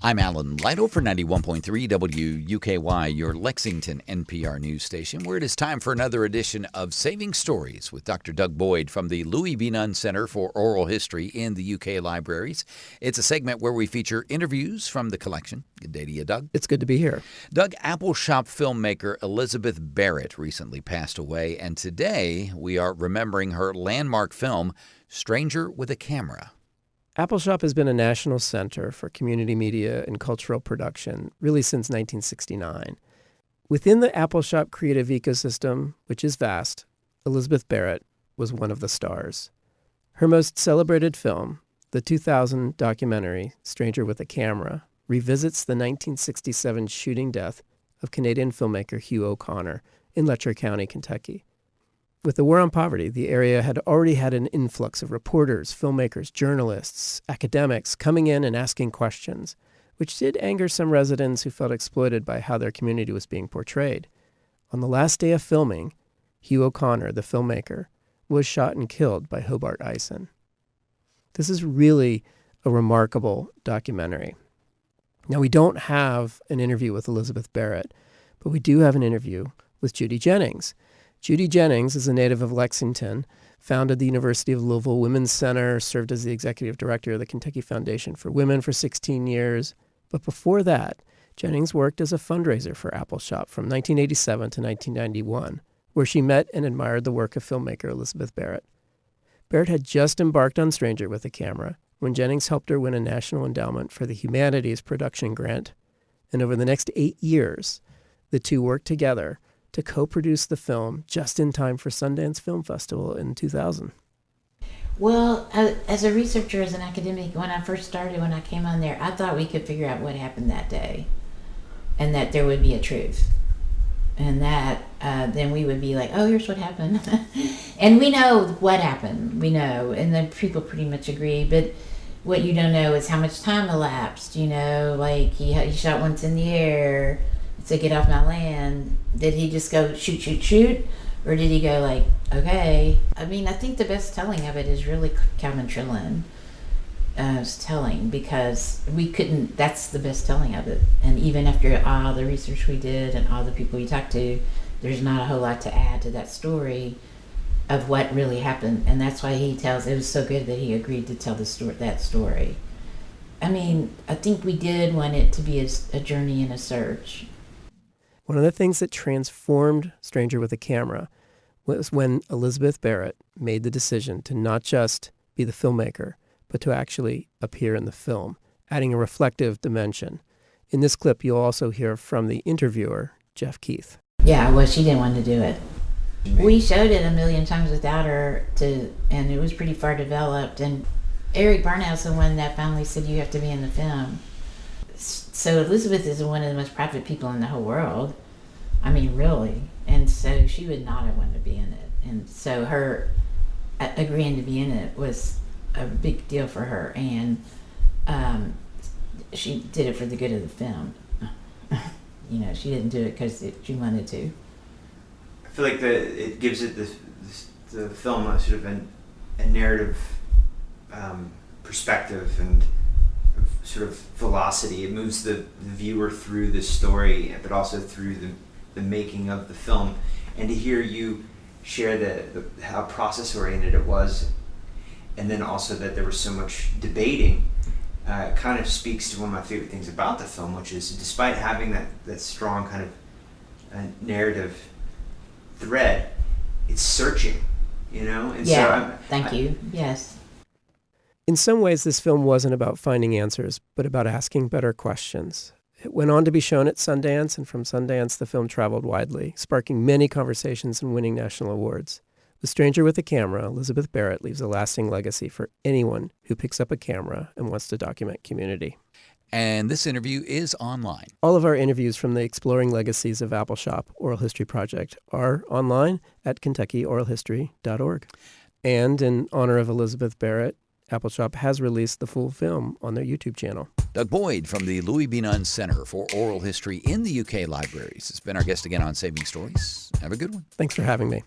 I'm Alan Lytle for 91.3 WUKY, your Lexington NPR news station, where it is time for another edition of Saving Stories with Dr. Doug Boyd from the Louis B. Nunn Center for Oral History in the UK Libraries. It's a segment where we feature interviews from the collection. Good day to you, Doug. It's good to be here. Doug, Appalshop filmmaker Elizabeth Barret recently passed away, and today we are remembering her landmark film, Stranger with a Camera. Appalshop has been a national center for community media and cultural production really since 1969. Within the Appalshop creative ecosystem, which is vast, Elizabeth Barret was one of the stars. Her most celebrated film, the 2000 documentary Stranger with a Camera, revisits the 1967 shooting death of Canadian filmmaker Hugh O'Connor in Letcher County, Kentucky. With the war on poverty, the area had already had an influx of reporters, filmmakers, journalists, academics coming in and asking questions, which did anger some residents who felt exploited by how their community was being portrayed. On the last day of filming, Hugh O'Connor, the filmmaker, was shot and killed by Hobart Ison. This is really a remarkable documentary. Now, we don't have an interview with Elizabeth Barret, but we do have an interview with Judi Jennings. Judi Jennings is a native of Lexington, founded the University of Louisville Women's Center, served as the executive director of the Kentucky Foundation for Women for 16 years. But before that, Jennings worked as a fundraiser for Appalshop from 1987 to 1991, where she met and admired the work of filmmaker Elizabeth Barret. Barret had just embarked on Stranger with a Camera when Jennings helped her win a National Endowment for the Humanities Production Grant. And over the next 8 years, the two worked together to co-produce the film just in time for Sundance Film Festival in 2000. Well, as a researcher, as an academic, when I first started, when I came on there, I thought we could figure out what happened that day and that there would be a truth. And that then we would be like, oh, here's what happened. And we know what happened. We know. And the people pretty much agree. But what you don't know is how much time elapsed. You know, like he shot once in the air to get off my land. Did he just go shoot? Or did he go like, okay? I mean, I think the best telling of it is really Calvin Trillin's telling, because we couldn't, that's the best telling of it. And even after all the research we did and all the people we talked to, there's not a whole lot to add to that story of what really happened. And that's why he tells, it was so good that he agreed to tell that story. I mean, I think we did want it to be a journey and a search. One of the things that transformed Stranger with a Camera was when Elizabeth Barret made the decision to not just be the filmmaker, but to actually appear in the film, adding a reflective dimension. In this clip, you'll also hear from the interviewer, Jeff Keith. Yeah, well, she didn't want to do it. We showed it a million times without her, and it was pretty far developed. And Eric Barnow's the one that finally said, you have to be in the film. So Elizabeth is one of the most private people in the whole world. I mean, really. And so she would not have wanted to be in it. And so her agreeing to be in it was a big deal for her. And she did it for the good of the film. You know, she didn't do it because she wanted to. I feel like it gives it the film a sort of a narrative perspective and sort of velocity. It moves the viewer through the story, but also through the making of the film. And to hear you share how process oriented it was, and then also that there was so much debating, kind of speaks to one of my favorite things about the film, which is despite having that strong kind of narrative thread, it's searching, you know? And yeah, so thank you. Yes. In some ways, this film wasn't about finding answers, but about asking better questions. It went on to be shown at Sundance, and from Sundance, the film traveled widely, sparking many conversations and winning national awards. The Stranger with a Camera, Elizabeth Barret leaves a lasting legacy for anyone who picks up a camera and wants to document community. And this interview is online. All of our interviews from the Exploring Legacies of Appalshop Oral History Project are online at KentuckyOralHistory.org. And in honor of Elizabeth Barret, Appalshop has released the full film on their YouTube channel. Doug Boyd from the Louis B. Nunn Center for Oral History in the UK Libraries has been our guest again on Saving Stories. Have a good one. Thanks for having me.